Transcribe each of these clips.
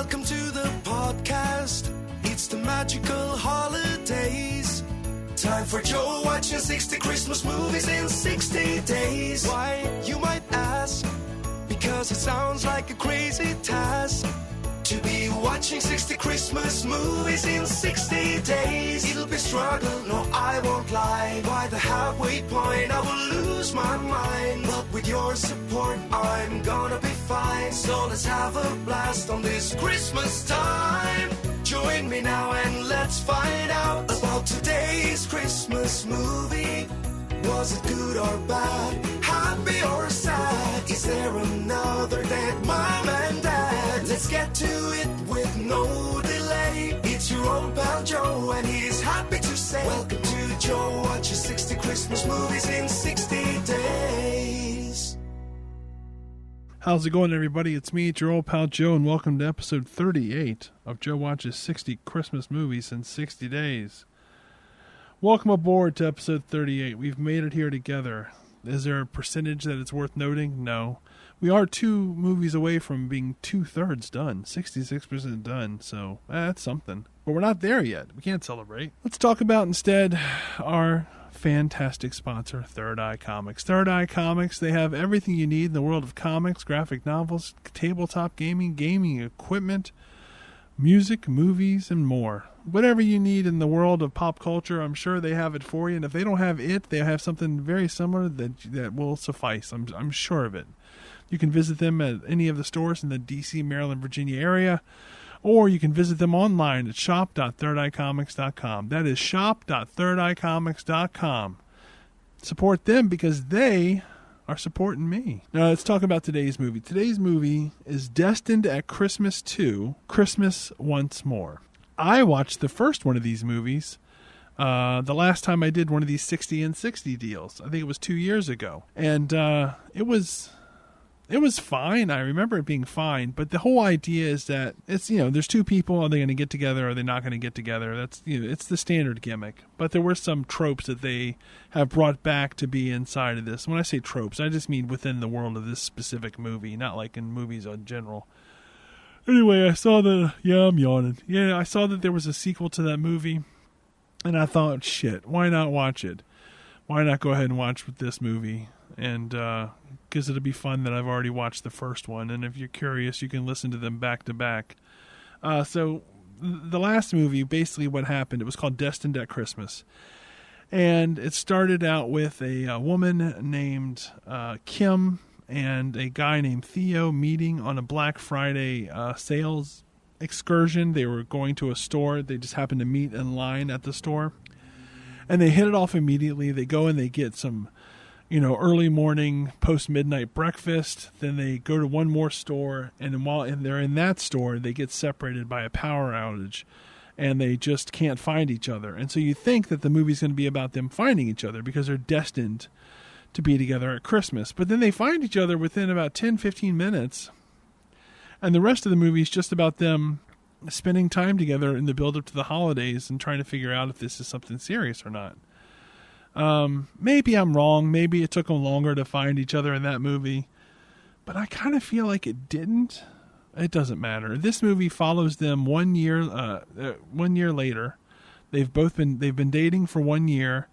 Welcome to the podcast. It's the magical holidays. Time for Joe watching 60 Christmas movies in 60 days. Why, you might ask? Because it sounds like a crazy task to be watching 60 Christmas movies in 60 days. It'll be struggle, no I won't lie. By the halfway point I will lose my mind, but with your support I'm gonna be fine. So let's have a blast on this Christmas time. Join me now and let's find out about today's Christmas movie. Was it good or bad? Happy or sad? Is there another dead mom and dad? Let's get to it with no delay. It's your old pal Joe and he's happy to say welcome to Joe watches 60 Christmas movies in 60 days. How's it going, everybody? It's me, it's your old pal Joe, and welcome to episode 38 of Joe watches 60 Christmas movies in 60 days. Welcome aboard to episode 38. We've made it here together. Is there a percentage that it's worth noting? No. We are 2 movies away from being 2/3 done, 66% done, so that's something. But we're not there yet. We can't celebrate. Let's talk about instead our fantastic sponsor, Third Eye Comics. Third Eye Comics, they have everything you need in the world of comics, graphic novels, tabletop gaming, gaming equipment, music, movies, and more. Whatever you need in the world of pop culture, I'm sure they have it for you. And if they don't have it, they have something very similar that will suffice. I'm sure of it. You can visit them at any of the stores in the DC, Maryland, Virginia area, or you can visit them online at shop.thirdeyecomics.com. That is shop.thirdeyecomics.com. Support them because they are supporting me. Now let's talk about today's movie. Today's movie is Destined at Christmas 2, Christmas Once More. I watched the first one of these movies the last time I did one of these 60 and 60 deals. I think it was 2 years ago. And it was fine. I remember it being fine. But the whole idea is that it's, there's 2 people. Are they going to get together? Are they not going to get together? That's, it's the standard gimmick. But there were some tropes that they have brought back to be inside of this. When I say tropes, I just mean within the world of this specific movie, not like in movies in general. Anyway, I saw I'm yawning. Yeah, I saw that there was a sequel to that movie, and I thought, shit, why not watch it? Why not go ahead and watch this movie? And because it'll be fun that I've already watched the first one, and if you're curious, you can listen to them back to back. So the last movie, basically what happened, it was called Destined at Christmas. And it started out with a woman named Kim and a guy named Theo meeting on a Black Friday sales excursion. They were going to a store. They just happened to meet in line at the store. And they hit it off immediately. They go and they get some, early morning, post-midnight breakfast. Then they go to one more store. And while they're in that store, they get separated by a power outage. And they just can't find each other. And so you think that the movie's going to be about them finding each other because they're destined to be together at Christmas. But then they find each other within about 10-15 minutes. And the rest of the movie is just about them spending time together in the build-up to the holidays and trying to figure out if this is something serious or not. Maybe I'm wrong. Maybe it took them longer to find each other in that movie. But I kind of feel like it didn't. It doesn't matter. This movie follows them 1 year later. They've been dating for 1 year.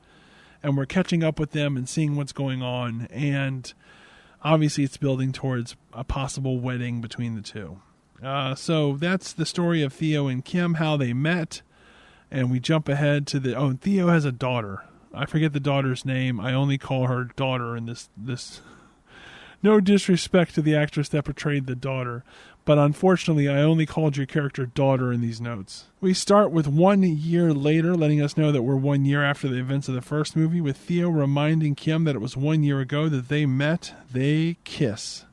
And we're catching up with them and seeing what's going on. And obviously it's building towards a possible wedding between the two. So that's the story of Theo and Kim, how they met. And we jump ahead to Theo has a daughter. I forget the daughter's name. I only call her daughter in this. No disrespect to the actress that portrayed the daughter. But unfortunately, I only called your character daughter in these notes. We start with 1 year later, letting us know that we're 1 year after the events of the first movie, with Theo reminding Kim that it was 1 year ago that they met. They kiss.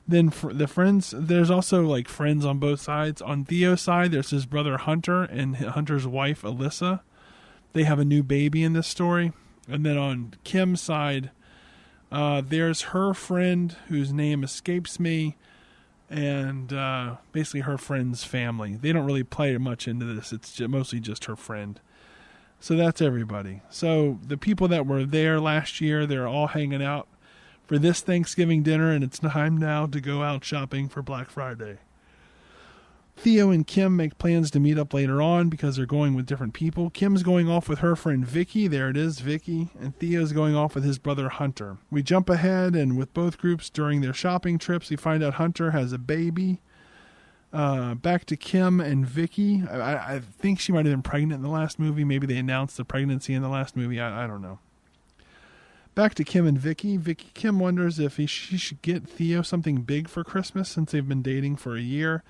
Then the friends, there's also friends on both sides. On Theo's side, there's his brother Hunter and Hunter's wife Alyssa. They have a new baby in this story. And then on Kim's side, there's her friend whose name escapes me. And basically her friend's family. They don't really play much into this. It's mostly just her friend. So that's everybody. So the people that were there last year, they're all hanging out for this Thanksgiving dinner, and it's time now to go out shopping for Black Friday. Theo and Kim make plans to meet up later on because they're going with different people. Kim's going off with her friend Vicky. There it is, Vicky. And Theo's going off with his brother Hunter. We jump ahead, and with both groups during their shopping trips, we find out Hunter has a baby. Back to Kim and Vicky. I think she might have been pregnant in the last movie. Maybe they announced the pregnancy in the last movie. I don't know. Back to Kim and Vicky. Kim wonders if she should get Theo something big for Christmas since they've been dating for a year.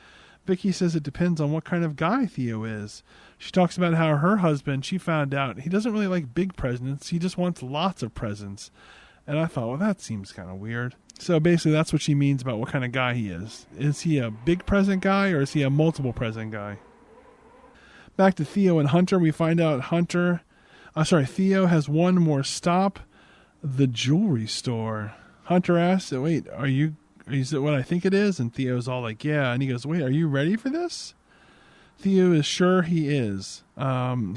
Vicky says it depends on what kind of guy Theo is. She talks about how her husband, she found out, he doesn't really like big presents. He just wants lots of presents. And I thought, well, that seems kind of weird. So basically that's what she means about what kind of guy he is. Is he a big present guy or is he a multiple present guy? Back to Theo and Hunter. We find out Theo has one more stop. The jewelry store. Hunter asks, wait, is it what I think it is? And Theo's all like, yeah. And he goes, wait, are you ready for this? Theo is sure he is.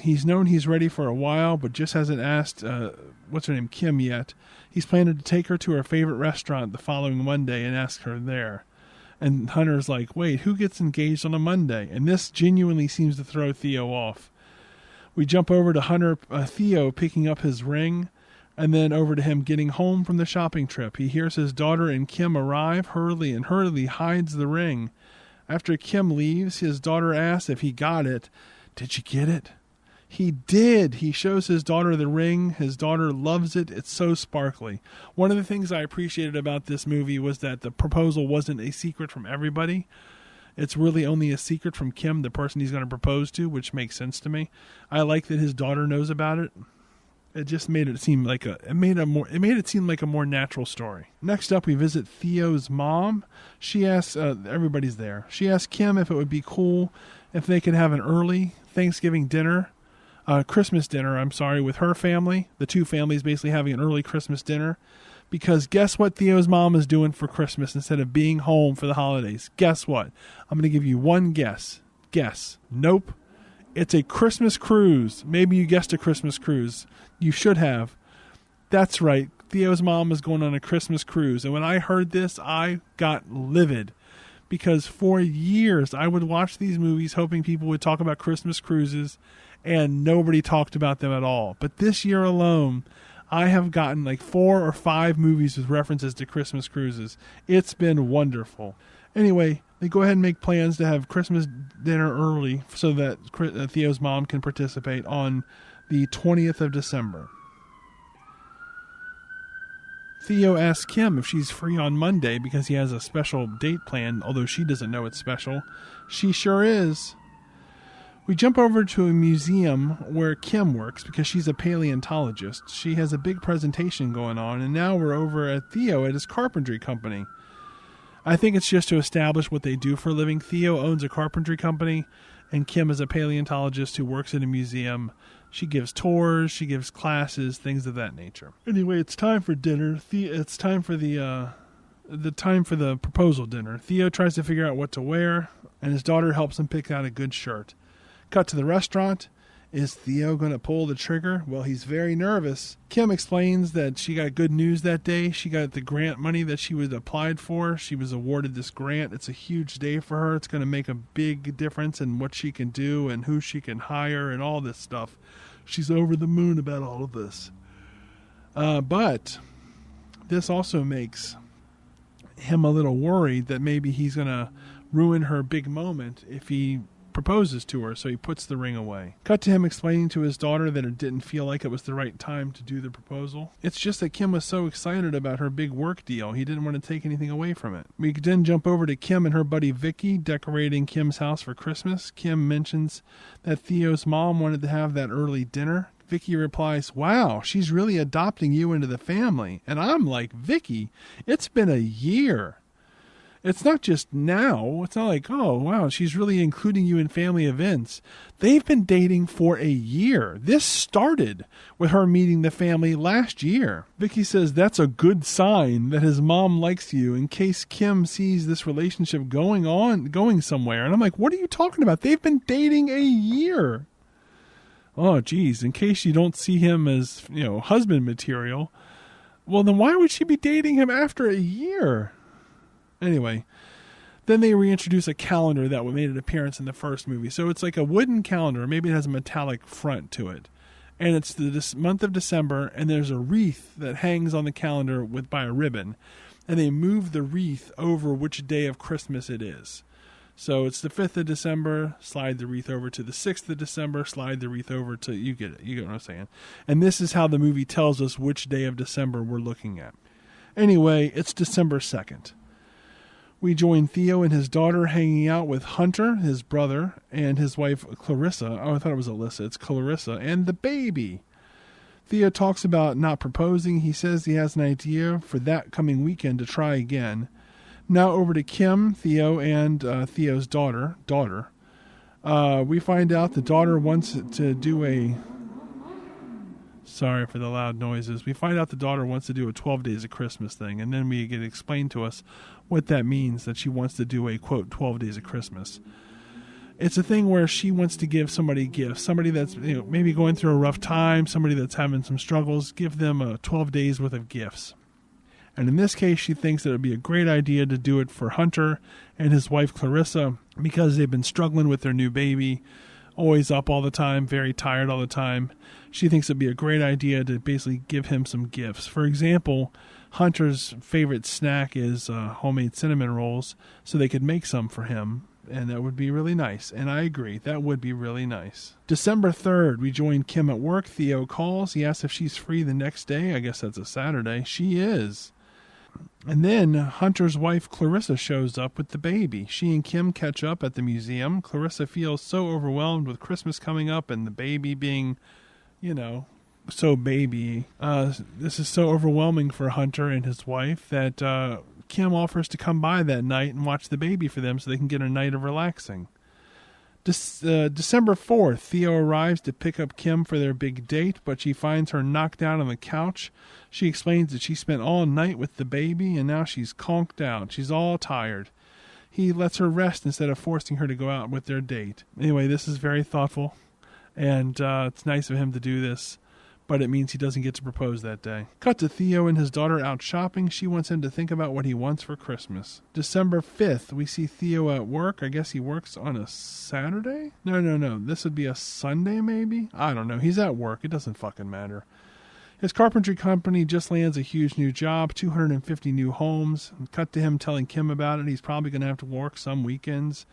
He's known he's ready for a while, but just hasn't asked, what's her name, Kim yet. He's planning to take her to her favorite restaurant the following Monday and ask her there. And Hunter's like, wait, who gets engaged on a Monday? And this genuinely seems to throw Theo off. We jump over to Theo picking up his ring. And then over to him getting home from the shopping trip. He hears his daughter and Kim arrive. Hurriedly hides the ring. After Kim leaves, his daughter asks if he got it. Did you get it? He did. He shows his daughter the ring. His daughter loves it. It's so sparkly. One of the things I appreciated about this movie was that the proposal wasn't a secret from everybody. It's really only a secret from Kim, the person he's going to propose to, which makes sense to me. I like that his daughter knows about it. It just made it seem like it made it seem like a more natural story. Next up, we visit Theo's mom. She asks, everybody's there. She asks Kim if it would be cool if they could have an early Thanksgiving dinner, Christmas dinner, with her family. The two families basically having an early Christmas dinner. Because guess what Theo's mom is doing for Christmas instead of being home for the holidays? Guess what? I'm going to give you one guess. Guess. Nope. It's a Christmas cruise. Maybe you guessed a Christmas cruise. You should have. That's right. Theo's mom is going on a Christmas cruise. And when I heard this, I got livid. Because for years, I would watch these movies hoping people would talk about Christmas cruises, and nobody talked about them at all. But this year alone, I have gotten like 4 or 5 movies with references to Christmas cruises. It's been wonderful. Anyway, they go ahead and make plans to have Christmas dinner early so that Theo's mom can participate on the 20th of December. Theo asks Kim if she's free on Monday because he has a special date planned, although she doesn't know it's special. She sure is. We jump over to a museum where Kim works because she's a paleontologist. She has a big presentation going on, and now we're over at Theo at his carpentry company. I think it's just to establish what they do for a living. Theo owns a carpentry company, and Kim is a paleontologist who works at a museum. She gives tours, she gives classes, things of that nature. Anyway, it's time for dinner. It's time for the proposal dinner. Theo tries to figure out what to wear, and his daughter helps him pick out a good shirt. Cut to the restaurant. Is Theo going to pull the trigger? Well, he's very nervous. Kim explains that she got good news that day. She got the grant money that she was applied for. She was awarded this grant. It's a huge day for her. It's going to make a big difference in what she can do and who she can hire and all this stuff. She's over the moon about all of this. But this also makes him a little worried that maybe he's going to ruin her big moment if he proposes to her, so he puts the ring away. Cut to him explaining to his daughter that it didn't feel like it was the right time to do the proposal. It's just that Kim was so excited about her big work deal, he didn't want to take anything away from it. We then jump over to Kim and her buddy Vicky decorating Kim's house for Christmas. Kim mentions that Theo's mom wanted to have that early dinner. Vicky replies, wow, she's really adopting you into the family. And I'm like, Vicky, it's been a year. It's not just now. It's not like, oh, wow, she's really including you in family events. They've been dating for a year. This started with her meeting the family last year. Vicky says that's a good sign that his mom likes you in case Kim sees this relationship going somewhere. And I'm like, what are you talking about? They've been dating a year. Oh, geez, in case you don't see him as, husband material. Well, then why would she be dating him after a year? Anyway, Then they reintroduce a calendar that made an appearance in the first movie. So it's like a wooden calendar. Maybe it has a metallic front to it. And it's the month of December, and there's a wreath that hangs on the calendar by a ribbon. And they move the wreath over which day of Christmas it is. So it's the 5th of December, slide the wreath over to the 6th of December, slide the wreath over to, you get it, you get what I'm saying. And this is how the movie tells us which day of December we're looking at. Anyway, it's December 2nd. We join Theo and his daughter hanging out with Hunter, his brother, and his wife Clarissa. Oh, I thought it was Alyssa. It's Clarissa and the baby. Theo talks about not proposing. He says he has an idea for that coming weekend to try again. Now over to Kim, Theo, and Theo's daughter. We find out the daughter wants to do a... Sorry for the loud noises. We find out the daughter wants to do a 12 Days of Christmas thing, and then we get explained to us what that means, that she wants to do a, quote, 12 Days of Christmas. It's a thing where she wants to give somebody gifts, somebody that's maybe going through a rough time, somebody that's having some struggles, give them 12 days worth of gifts. And in this case, she thinks that it would be a great idea to do it for Hunter and his wife Clarissa because they've been struggling with their new baby, always up all the time, very tired all the time. She thinks it would be a great idea to basically give him some gifts. For example, Hunter's favorite snack is homemade cinnamon rolls, so they could make some for him, and that would be really nice. And I agree, that would be really nice. December 3rd, we join Kim at work. Theo calls. He asks if she's free the next day. I guess that's a Saturday. She is. And then Hunter's wife Clarissa shows up with the baby. She and Kim catch up at the museum. Clarissa feels so overwhelmed with Christmas coming up and the baby being, so baby. This is so overwhelming for Hunter and his wife that Kim offers to come by that night and watch the baby for them so they can get a night of relaxing. December 4th, Theo arrives to pick up Kim for their big date, but she finds her knocked out on the couch. She explains that she spent all night with the baby, and now she's conked out. She's all tired. He lets her rest instead of forcing her to go out with their date. Anyway, this is very thoughtful, and it's nice of him to do this, but it means he doesn't get to propose that day. Cut to Theo and his daughter out shopping. She wants him to think about what he wants for Christmas. December 5th, we see Theo at work. I guess he works on a Saturday? No. This would be a Sunday, maybe? I don't know. He's at work. It doesn't fucking matter. His carpentry company just lands a huge new job, 250 new homes. Cut to him telling Kim about it. He's probably going to have to work some weekends.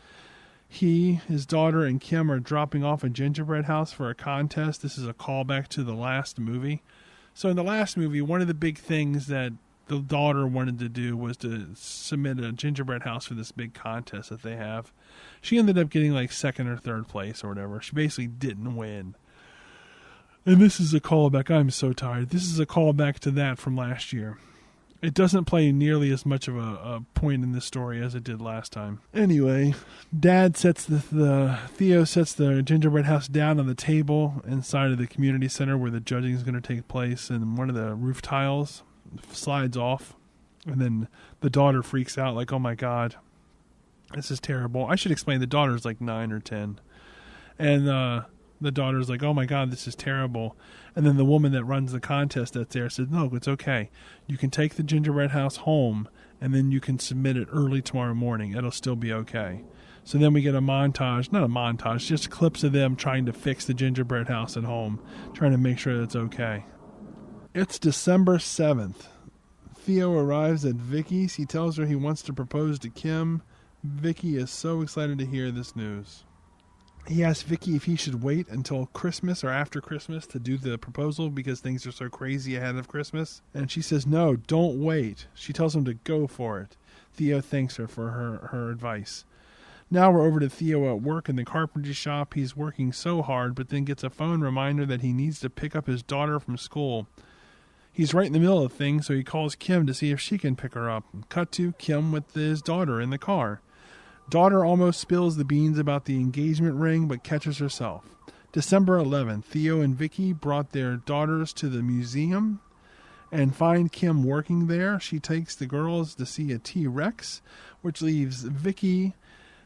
He, his daughter, and Kim are dropping off a gingerbread house for a contest. This is a callback to the last movie. So in the last movie, one of the big things that the daughter wanted to do was to submit a gingerbread house for this big contest that they have. She ended up getting like second or third place or whatever. She basically didn't win. And this is a callback. I'm so tired. This is a callback to that from last year. It doesn't play nearly as much of a point in this story as it did last time. Anyway, Dad sets Theo sets the gingerbread house down on the table inside of the community center where the judging is going to take place, and one of the roof tiles slides off, and then the daughter freaks out like, "Oh my God, this is terrible." I should explain. The daughter's like 9 or 10, and the daughter's like, "Oh my God, this is terrible." And then the woman that runs the contest that's there says, "No, it's okay. You can take the gingerbread house home and then you can submit it early tomorrow morning. It'll still be okay." So then we get just clips of them trying to fix the gingerbread house at home, trying to make sure that it's okay. It's December 7th. Theo arrives at Vicky's. He tells her he wants to propose to Kim. Vicky is so excited to hear this news. He asks Vicky if he should wait until Christmas or after Christmas to do the proposal because things are so crazy ahead of Christmas. And she says, "No, don't wait." She tells him to go for it. Theo thanks her for her advice. Now we're over to Theo at work in the carpentry shop. He's working so hard, but then gets a phone reminder that he needs to pick up his daughter from school. He's right in the middle of things, so he calls Kim to see if she can pick her up. Cut to Kim with his daughter in the car. Daughter almost spills the beans about the engagement ring, but catches herself. December 11th, Theo and Vicky brought their daughters to the museum and find Kim working there. She takes the girls to see a T-Rex, which leaves Vicky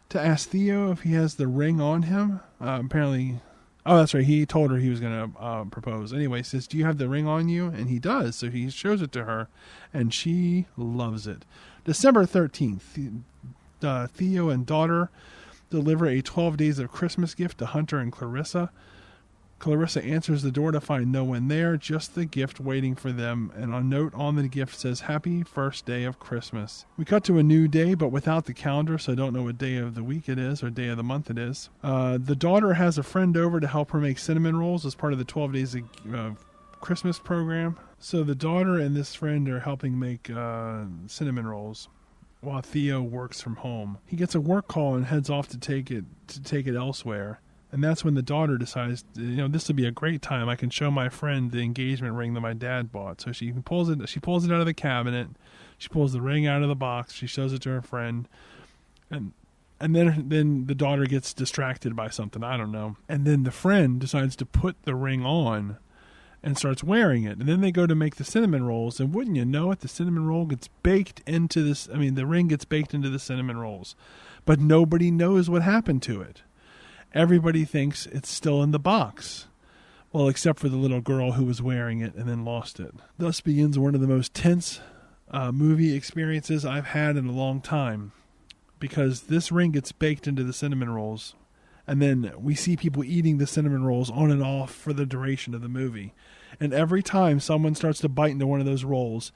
to ask Theo if he has the ring on him. Apparently, that's right, he told her he was going to propose. Anyway, says, "Do you have the ring on you?" And he does, so he shows it to her, and she loves it. December 13th, Theo and daughter deliver a 12 Days of Christmas gift to Hunter and Clarissa. Clarissa answers the door to find no one there, just the gift waiting for them, and a note on the gift says, "Happy first day of Christmas." We cut to a new day, but without the calendar, so I don't know what day of the week it is or day of the month it is. The daughter has a friend over to help her make cinnamon rolls as part of the 12 Days of Christmas program. So the daughter and this friend are helping make cinnamon rolls while Theo works from home. He gets a work call and heads off to take it elsewhere. And that's when the daughter decides, this would be a great time. I can show my friend the engagement ring that my dad bought. So she pulls it out of the cabinet. She pulls the ring out of the box. She shows it to her friend. And then the daughter gets distracted by something. I don't know. And then the friend decides to put the ring on and starts wearing it. And then they go to make the cinnamon rolls. And wouldn't you know it, the cinnamon roll gets baked into this. The ring gets baked into the cinnamon rolls. But nobody knows what happened to it. Everybody thinks it's still in the box. Well, except for the little girl who was wearing it and then lost it. Thus begins one of the most tense movie experiences I've had in a long time. Because this ring gets baked into the cinnamon rolls. And then we see people eating the cinnamon rolls on and off for the duration of the movie. And every time someone starts to bite into one of those rolls,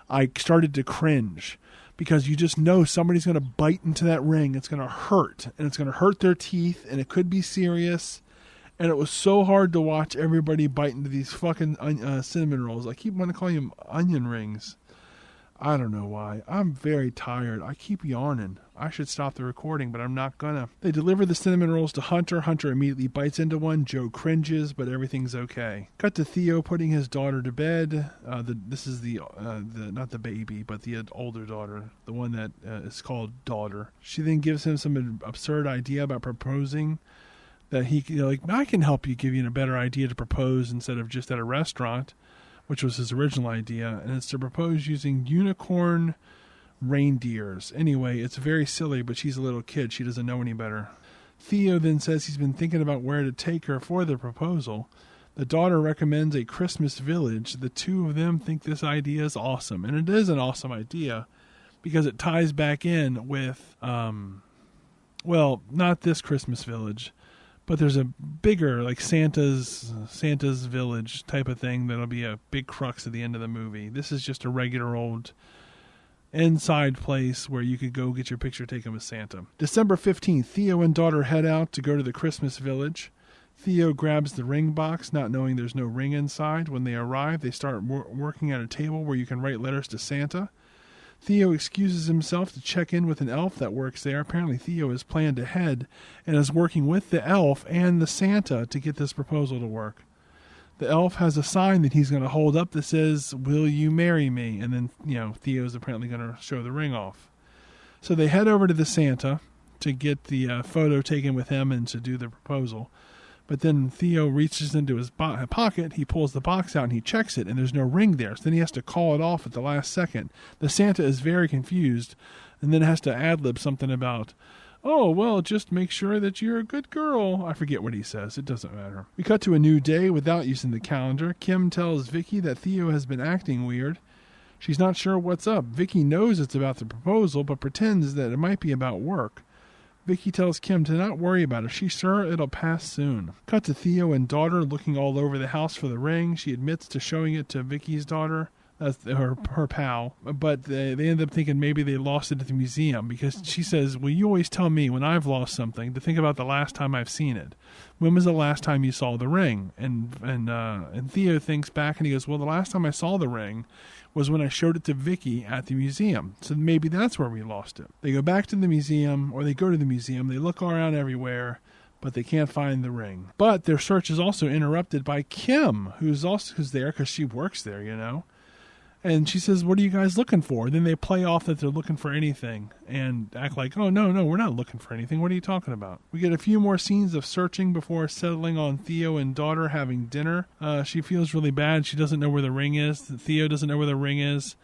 I started to cringe. Because you just know somebody's going to bite into that ring. It's going to hurt. And it's going to hurt their teeth. And it could be serious. And it was so hard to watch everybody bite into these fucking cinnamon rolls. I keep wanting to call them onion rings. I don't know why. I'm very tired. I keep yawning. I should stop the recording, but I'm not gonna. They deliver the cinnamon rolls to Hunter. Hunter immediately bites into one. Joe cringes, but everything's okay. Cut to Theo putting his daughter to bed. This is the not the baby, but the older daughter, the one that is called daughter. She then gives him some absurd idea about proposing. That he, I can help you, give you a better idea to propose instead of just at a restaurant, which was his original idea, and it's to propose using unicorn reindeers. Anyway, it's very silly, but she's a little kid. She doesn't know any better. Theo then says he's been thinking about where to take her for the proposal. The daughter recommends a Christmas village. The two of them think this idea is awesome, and it is an awesome idea because it ties back in with, not this Christmas village, but there's a bigger, like Santa's village type of thing that'll be a big crux at the end of the movie. This is just a regular old inside place where you could go get your picture taken with Santa. December 15th, Theo and daughter head out to go to the Christmas village. Theo grabs the ring box, not knowing there's no ring inside. When they arrive, they start working at a table where you can write letters to Santa. Theo excuses himself to check in with an elf that works there. Apparently Theo has planned ahead and is working with the elf and the Santa to get this proposal to work. The elf has a sign that he's going to hold up that says, "Will you marry me?" And then, Theo's apparently going to show the ring off. So they head over to the Santa to get the photo taken with him and to do the proposal. But then Theo reaches into his pocket, he pulls the box out and he checks it, and there's no ring there. So then he has to call it off at the last second. The Santa is very confused and then has to ad-lib something about, "Oh, well, just make sure that you're a good girl." I forget what he says. It doesn't matter. We cut to a new day without using the calendar. Kim tells Vicky that Theo has been acting weird. She's not sure what's up. Vicky knows it's about the proposal, but pretends that it might be about work. Vicky tells Kim to not worry about it. She's sure it'll pass soon. Cut to Theo and daughter looking all over the house for the ring. She admits to showing it to Vicky's daughter. That's her pal. But they end up thinking maybe they lost it at the museum because she says, "Well, you always tell me when I've lost something to think about the last time I've seen it. When was the last time you saw the ring?" And Theo thinks back and he goes, "Well, the last time I saw the ring was when I showed it to Vicky at the museum. So maybe that's where we lost it." They go back to the museum, or they go to the museum. They look around everywhere, but they can't find the ring. But their search is also interrupted by Kim, who's there because she works there, And she says, "What are you guys looking for?" Then they play off that they're looking for anything and act like, "Oh, no, we're not looking for anything. What are you talking about?" We get a few more scenes of searching before settling on Theo and daughter having dinner. She feels really bad. She doesn't know where the ring is. Theo doesn't know where the ring is.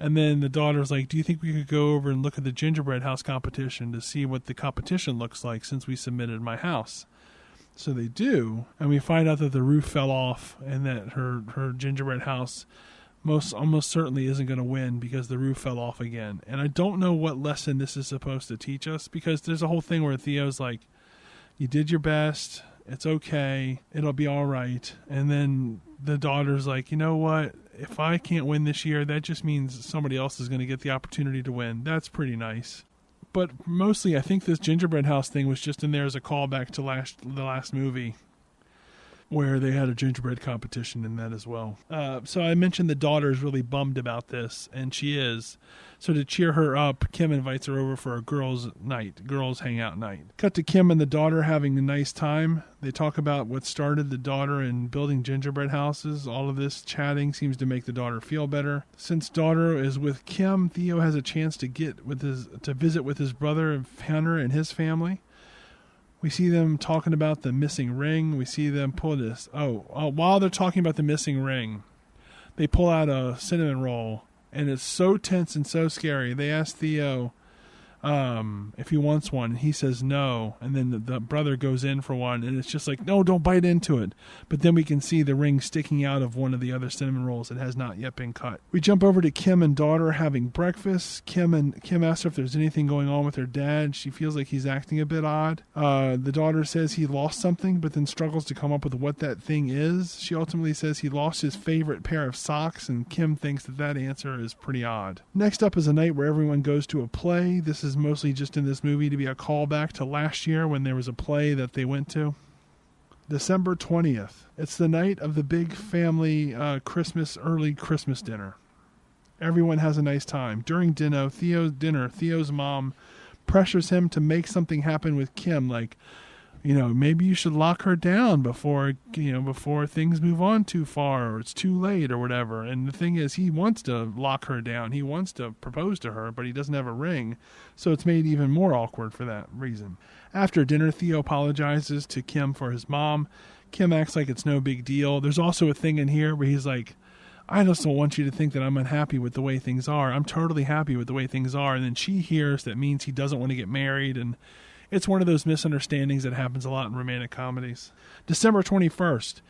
And then the daughter's like, "Do you think we could go over and look at the gingerbread house competition to see what the competition looks like since we submitted my house?" So they do. And we find out that the roof fell off and that her gingerbread house almost certainly isn't going to win because the roof fell off again. And I don't know what lesson this is supposed to teach us, because there's a whole thing where Theo's like, you did your best, it's okay, it'll be all right. And then the daughter's like, you know what, if I can't win this year, that just means somebody else is going to get the opportunity to win. That's pretty nice. But mostly I think this gingerbread house thing was just in there as a callback to the last movie, where they had a gingerbread competition in that as well. So I mentioned the daughter is really bummed about this, and she is. So to cheer her up, Kim invites her over for a girls' hangout night. Cut to Kim and the daughter having a nice time. They talk about what started the daughter in building gingerbread houses. All of this chatting seems to make the daughter feel better. Since daughter is with Kim, Theo has a chance to visit with his brother Hunter and his family. We see them talking about the missing ring. We see them pull this. While they're talking about the missing ring, they pull out a cinnamon roll, and it's so tense and so scary. They ask Theo if he wants one, and he says no. And then the brother goes in for one, and it's just like, no, don't bite into it. But then we can see the ring sticking out of one of the other cinnamon rolls that has not yet been cut. We jump over to Kim and daughter having breakfast. Kim asks her if there's anything going on with her dad. She feels like he's acting a bit odd. The daughter says he lost something, but then struggles to come up with what that thing is. She ultimately says he lost his favorite pair of socks, and Kim thinks that answer is pretty odd. Next up is a night where everyone goes to a play. This is mostly just in this movie to be a callback to last year when there was a play that they went to. December 20th. It's the night of the big family early Christmas dinner. Everyone has a nice time. During Theo's mom pressures him to make something happen with Kim, like, maybe you should lock her down before things move on too far, or it's too late or whatever. And the thing is, he wants to lock her down. He wants to propose to her, but he doesn't have a ring. So it's made even more awkward for that reason. After dinner, Theo apologizes to Kim for his mom. Kim acts like it's no big deal. There's also a thing in here where he's like, I just don't want you to think that I'm unhappy with the way things are. I'm totally happy with the way things are. And then she hears that means he doesn't want to get married, and it's one of those misunderstandings that happens a lot in romantic comedies. December 21st.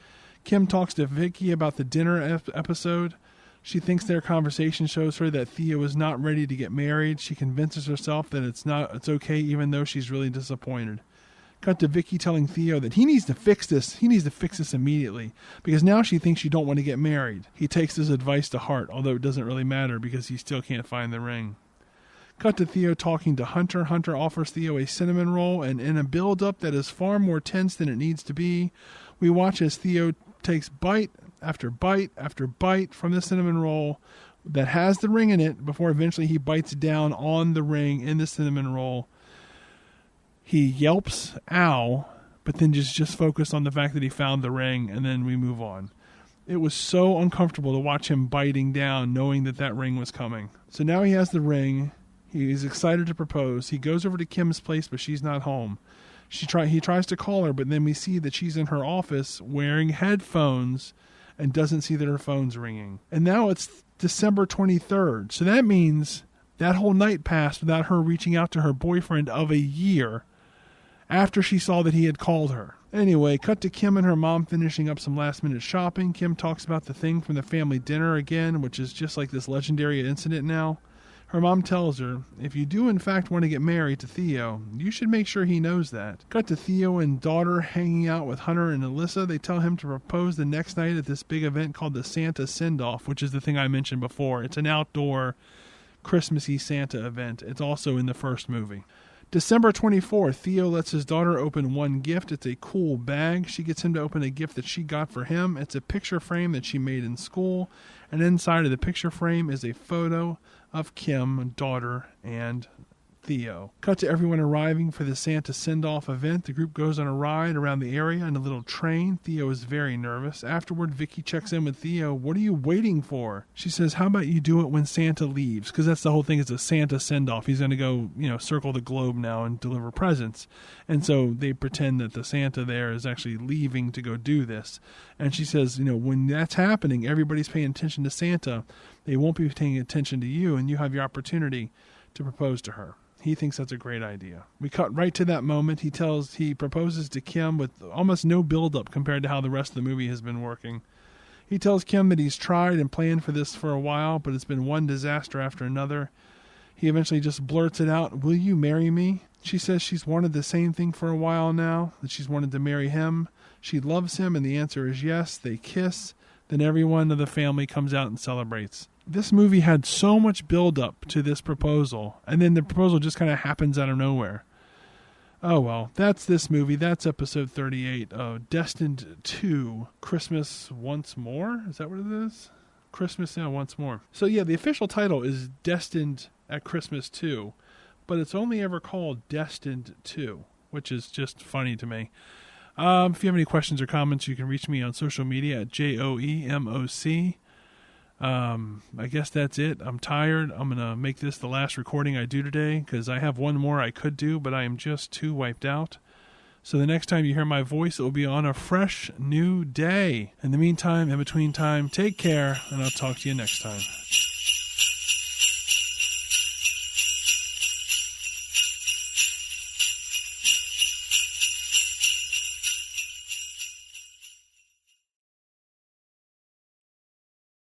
Kim talks to Vicky about the dinner episode. She thinks their conversation shows her that Theo is not ready to get married. She convinces herself that it's okay, even though she's really disappointed. Cut to Vicky telling Theo that he needs to fix this. He needs to fix this immediately, because now she thinks you don't want to get married. He takes his advice to heart, although it doesn't really matter because he still can't find the ring. Cut to Theo talking to Hunter. Hunter offers Theo a cinnamon roll, and in a build-up that is far more tense than it needs to be, we watch as Theo takes bite after bite after bite from the cinnamon roll that has the ring in it before eventually he bites down on the ring in the cinnamon roll. He yelps, ow, but then just focus on the fact that he found the ring, and then we move on. It was so uncomfortable to watch him biting down, knowing that ring was coming. So now he has the ring. He's excited to propose. He goes over to Kim's place, but she's not home. He tries to call her, but then we see that she's in her office wearing headphones and doesn't see that her phone's ringing. And now it's December 23rd. So that means that whole night passed without her reaching out to her boyfriend of a year after she saw that he had called her. Anyway, cut to Kim and her mom finishing up some last-minute shopping. Kim talks about the thing from the family dinner again, which is just like this legendary incident now. Her mom tells her, if you do in fact want to get married to Theo, you should make sure he knows that. Cut to Theo and daughter hanging out with Hunter and Alyssa. They tell him to propose the next night at this big event called the Santa Send-Off, which is the thing I mentioned before. It's an outdoor Christmassy Santa event. It's also in the first movie. December 24th, Theo lets his daughter open one gift. It's a cool bag. She gets him to open a gift that she got for him. It's a picture frame that she made in school. And inside of the picture frame is a photo of Kim, daughter, and Theo. Cut to everyone arriving for the Santa send-off event. The group goes on a ride around the area in a little train. Theo is very nervous. Afterward, Vicky checks in with Theo. What are you waiting for? She says, how about you do it when Santa leaves? Because that's the whole thing. It's a Santa send-off. He's going to go, circle the globe now and deliver presents. And so they pretend that the Santa there is actually leaving to go do this. And she says, when that's happening, everybody's paying attention to Santa. They won't be paying attention to you, and you have your opportunity to propose to her. He thinks that's a great idea. We cut right to that moment. He proposes to Kim with almost no build-up compared to how the rest of the movie has been working. He tells Kim that he's tried and planned for this for a while, but it's been one disaster after another. He eventually just blurts it out, "Will you marry me?" She says she's wanted the same thing for a while now, that she's wanted to marry him. She loves him, and the answer is yes. They kiss. Then everyone of the family comes out and celebrates. This movie had so much build-up to this proposal, and then the proposal just kind of happens out of nowhere. Oh, well, that's this movie. That's episode 38 of Destined 2, Christmas Once More. Is that what it is? Christmas Once More. So, yeah, the official title is Destined at Christmas 2, but it's only ever called Destined 2, which is just funny to me. If you have any questions or comments, you can reach me on social media at JOEMOC. I guess that's it. I'm tired. I'm going to make this the last recording I do today because I have one more I could do, but I am just too wiped out. So the next time you hear my voice, it will be on a fresh new day. In the meantime, in between time, take care, and I'll talk to you next time.